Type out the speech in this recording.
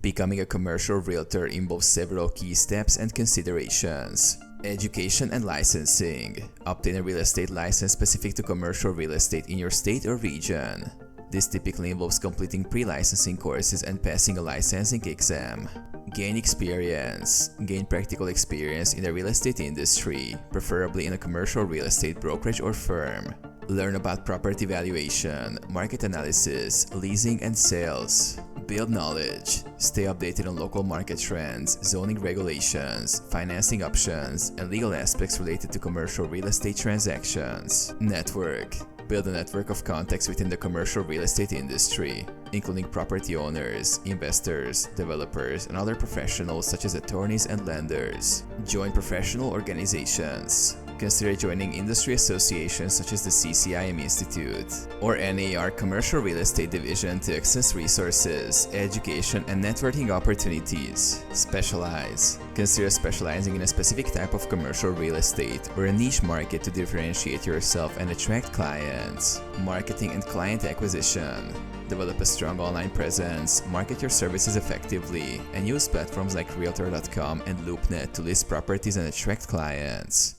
Becoming a commercial realtor involves several key steps and considerations. Education and licensing. Obtain a real estate license specific to commercial real estate in your state or region. This typically involves completing pre-licensing courses and passing a licensing exam. Gain experience. Gain practical experience in the real estate industry, preferably in a commercial real estate brokerage or firm. Learn about property valuation, market analysis, leasing and sales. Build knowledge. Stay updated on local market trends, zoning regulations, financing options, and legal aspects related to commercial real estate transactions. Network. Build a network of contacts within the commercial real estate industry, including property owners, investors, developers, and other professionals such as attorneys and lenders. Join professional organizations. Consider joining industry associations such as the CCIM Institute or NAR Commercial Real Estate Division to access resources, education, and networking opportunities. Specialize. Consider specializing in a specific type of commercial real estate or a niche market to differentiate yourself and attract clients. Marketing and client acquisition. Develop a strong online presence, market your services effectively, and use platforms like Realtor.com and LoopNet to list properties and attract clients.